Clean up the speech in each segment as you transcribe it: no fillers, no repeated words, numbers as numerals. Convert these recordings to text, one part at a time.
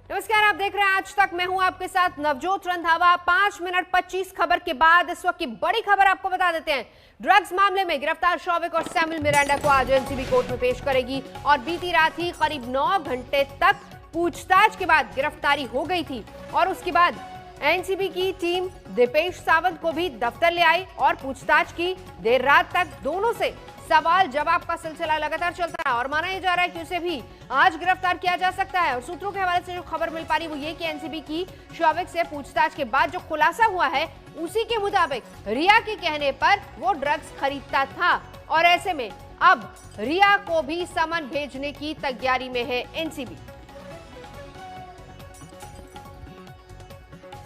नमस्कार, आप देख रहे हैं आज तक। मैं हूं आपके साथ नवजोत रंधावा। 5 मिनट 25 खबर के बाद इस वक्त की बड़ी खबर आपको बता देते हैं। ड्रग्स मामले में गिरफ्तार शौविक और सैमुअल मिरांडा को आज एनसीबी कोर्ट में पेश करेगी और बीती रात ही करीब 9 घंटे तक पूछताछ के बाद गिरफ्तारी हो गई थी। और उसके बाद एनसीबी की टीम दीपेश सावंत को भी दफ्तर ले आई और पूछताछ की। देर रात तक दोनों से सवाल जवाब का सिलसिला लगातार चलता है और माना यह जा रहा है कि उसे भी आज गिरफ्तार किया जा सकता है। और सूत्रों के हवाले से जो खबर मिल पा रही वो ये कि एनसीबी की शौविक से पूछताछ के बाद जो खुलासा हुआ है उसी के मुताबिक रिया के कहने पर वो ड्रग्स खरीदता था और ऐसे में अब रिया को भी समन भेजने की तैयारी में है एनसीबी।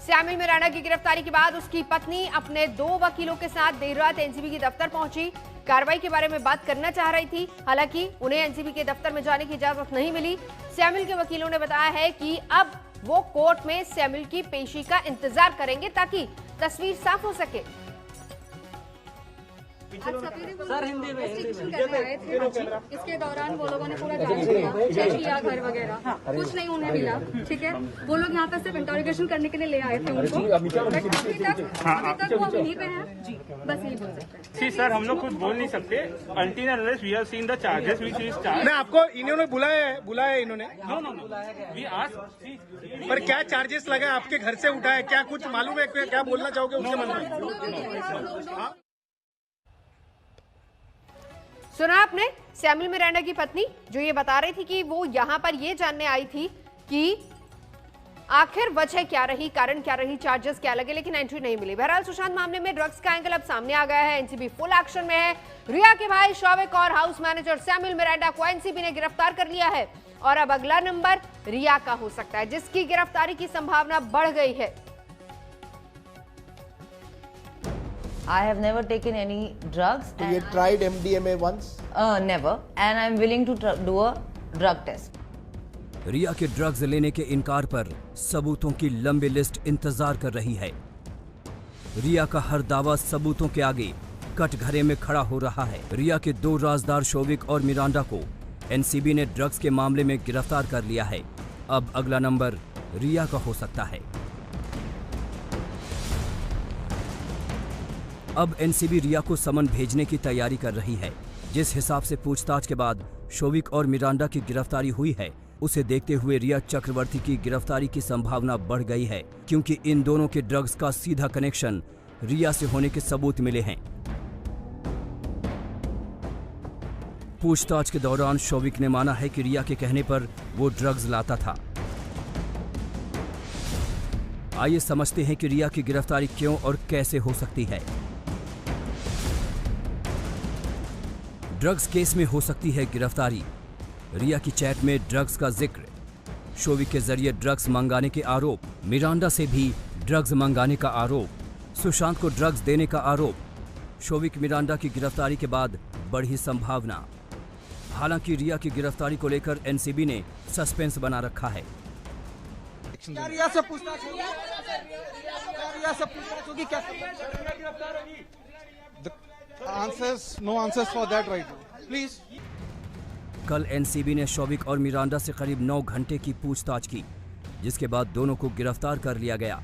सैमुअल मिरांडा की गिरफ्तारी के बाद उसकी पत्नी अपने 2 वकीलों के साथ देर रात एनसीबी के दफ्तर पहुंची। कार्रवाई के बारे में बात करना चाह रही थी, हालांकि उन्हें एनसीबी के दफ्तर में जाने की इजाजत नहीं मिली। सैमुअल के वकीलों ने बताया है कि अब वो कोर्ट में सैमुअल की पेशी का इंतजार करेंगे ताकि तस्वीर साफ हो सके। सर हिंदी में आए थे, इसके दौरान वो लोगों ने पूरा जांच किया घर वगैरह, कुछ नहीं उन्हें मिला। ठीक है, वो लोग यहाँ पे सिर्फ इंटरोगेशन करने के लिए ले आए थे उनको, बट अभी तक वो यहीं पे हैं जी। बस यही बोल सकते हैं। जी सर, हम लोग कुछ बोल नहीं सकते until unless we have seen the charges which is charge. मैं आपको इन्होंने बुलाया है इन्होंने। नो वी आस्क पर क्या चार्जेस लगा आपके घर से उठा है, क्या कुछ मालूम है? क्या बोलना चाहोगे उसके मन में? सुना आपने सैमुअल मिरांडा की पत्नी जो ये बता रही थी कि वो यहां पर ये जानने आई थी कि आखिर वजह क्या रही, कारण क्या रही, चार्जेस क्या लगे, लेकिन एंट्री नहीं मिली। बहरहाल सुशांत मामले में ड्रग्स का एंगल अब सामने आ गया है। एनसीबी फुल एक्शन में है। रिया के भाई शौविक और हाउस मैनेजर सैमुअल मिरांडा को एनसीबी ने गिरफ्तार कर लिया है और अब अगला नंबर रिया का हो सकता है, जिसकी गिरफ्तारी की संभावना बढ़ गई है। I have never taken any drugs. So you tried MDMA once? Never. And I'm willing to do a drug test. रिया के ड्रग्स लेने के इनकार पर सबूतों की लंबी लिस्ट इंतजार कर रही है। रिया का हर दावा सबूतों के आगे कटघरे में खड़ा हो रहा है। रिया के 2 राजदार शौविक और मिरांडा को एनसीबी ने ड्रग्स के मामले में गिरफ्तार कर लिया है। अब अगला नंबर रिया का हो सकता है। अब एनसीबी रिया को समन भेजने की तैयारी कर रही है। जिस हिसाब से पूछताछ के बाद शौविक और मिरांडा की गिरफ्तारी हुई है, उसे देखते हुए रिया चक्रवर्ती की गिरफ्तारी की संभावना बढ़ गई है, क्योंकि इन दोनों के ड्रग्स का सीधा कनेक्शन रिया से होने के सबूत मिले हैं। पूछताछ के दौरान शौविक ने माना है कि रिया के कहने पर वो ड्रग्स लाता था। आइए समझते हैं कि रिया की गिरफ्तारी क्यों और कैसे हो सकती है। ड्रग्स केस में हो सकती है गिरफ्तारी। रिया की चैट में ड्रग्स का जिक्र, शौविक के जरिए ड्रग्स मंगाने के आरोप, मिरांडा से भी ड्रग्स मंगाने का आरोप, सुशांत को ड्रग्स देने का आरोप। शौविक मिरांडा की गिरफ्तारी के बाद बढ़ी संभावना। हालांकि रिया की गिरफ्तारी को लेकर एनसीबी ने सस्पेंस बना रखा है। रिया से पूछताछ होगी क्या? No answers for that right now. Please. कल एनसीबी ने शौविक और मिरांडा से करीब 9 घंटे की पूछताछ की, जिसके बाद दोनों को गिरफ्तार कर लिया गया।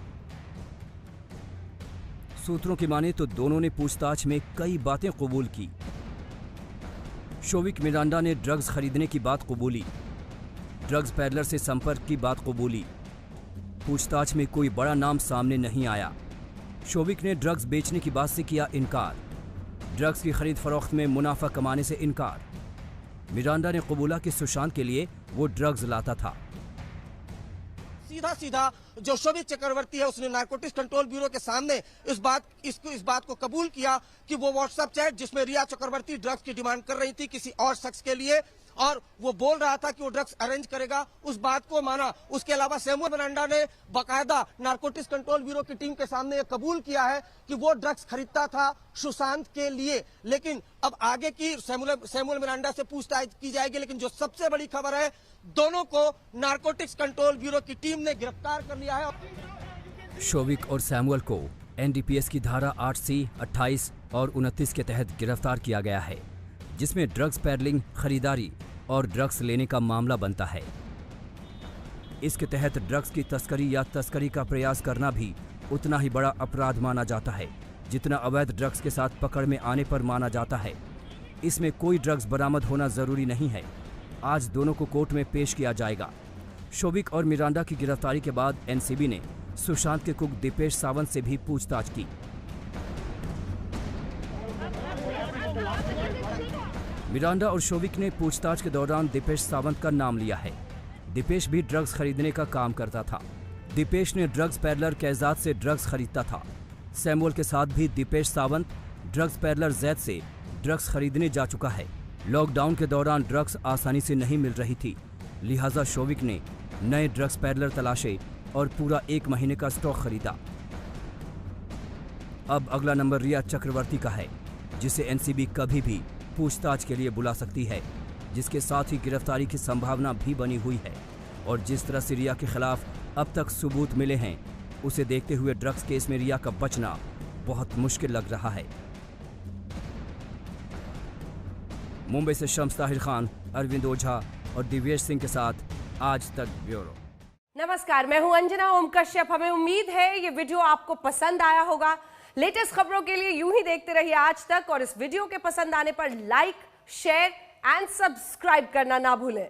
सूत्रों की माने तो दोनों ने पूछताछ में कई बातें कबूल की। शौविक मिरांडा ने ड्रग्स खरीदने की बात कबूली, ड्रग्स पैडलर से संपर्क की बात कबूली। पूछताछ में कोई बड़ा नाम सामने नहीं आया। शौविक ने ड्रग्स बेचने की बात से किया इनकार, ड्रग्स की खरीद फरोख्त में मुनाफा कमाने से इनकार। मिरांडा ने कबूला कि सुशांत के लिए वो ड्रग्स लाता था। सीधा जो शौविक चक्रवर्ती है उसने नारकोटिक्स कंट्रोल ब्यूरो के सामने इस बात को कबूल किया कि वो व्हाट्सएप चैट जिसमें रिया चक्रवर्ती ड्रग्स की डिमांड कर रही थी किसी और शख्स के लिए, और वो बोल रहा था कि वो ड्रग्स अरेंज करेगा, उस बात को माना। उसके अलावा सैमुअल मिरांडा ने बाकायदा नारकोटिक्स कंट्रोल ब्यूरो की टीम के सामने ये कबूल किया है कि वो ड्रग्स खरीदता था सुशांत के लिए। लेकिन अब आगे की सैमुअल मिरांडा से पूछताछ की जाएगी, लेकिन जो सबसे बड़ी खबर है, दोनों को नारकोटिक्स कंट्रोल ब्यूरो की टीम ने गिरफ्तार कर लिया है। शौविक और सैमुअल को एनडीपीएस की धारा 8C, 28 और 29 के तहत गिरफ्तार किया गया है, जिसमें ड्रग्स पैडलिंग, खरीदारी और ड्रग्स लेने का मामला बनता है। इसके तहत ड्रग्स की तस्करी या तस्करी का प्रयास करना भी उतना ही बड़ा अपराध माना जाता है जितना अवैध ड्रग्स के साथ पकड़ में आने पर माना जाता है। इसमें कोई ड्रग्स बरामद होना जरूरी नहीं है। आज दोनों को कोर्ट में पेश किया जाएगा। शोविक और मिरांडा की गिरफ्तारी के बाद एनसीबी ने सुशांत के कुक दीपेश सावंत से भी पूछताछ की। मिरांडा और शोविक ने पूछताछ के दौरान दीपेश सावंत का नाम लिया है। दीपेश भी ड्रग्स खरीदने का काम करता था। दीपेश ने ड्रग्स पैडलर कैजाद से ड्रग्स खरीदता था। सैमुअल के साथ भी दीपेश सावंत ड्रग्स पैडलर जैद से ड्रग्स खरीदने जा चुका है। लॉकडाउन के दौरान ड्रग्स आसानी से नहीं मिल रही थी, लिहाजा शोविक ने नए ड्रग्स पैडलर तलाशे और पूरा 1 महीने का स्टॉक खरीदा। अब अगला नंबर रिया चक्रवर्ती का है, जिसे एनसीबी कभी भी पूछताछ के लिए बुला सकती है, जिसके साथ ही गिरफ्तारी की संभावना भी बनी हुई है। और जिस तरह से रिया के खिलाफ अब तक सबूत मिले हैं, उसे देखते हुए ड्रग्स केस में रिया का बचना बहुत मुश्किल लग रहा है। मुंबई से शम्स ताहिर खान, अरविंद ओझा और दिव्येश सिंह के साथ आज तक ब्यूरो। नमस्कार, मैं हूं अंजना ओम कश्यप। हमें उम्मीद है ये वीडियो आपको पसंद आया होगा। लेटेस्ट खबरों के लिए यूं ही देखते रहिए आज तक, और इस वीडियो के पसंद आने पर लाइक, शेयर एंड सब्सक्राइब करना ना भूलें।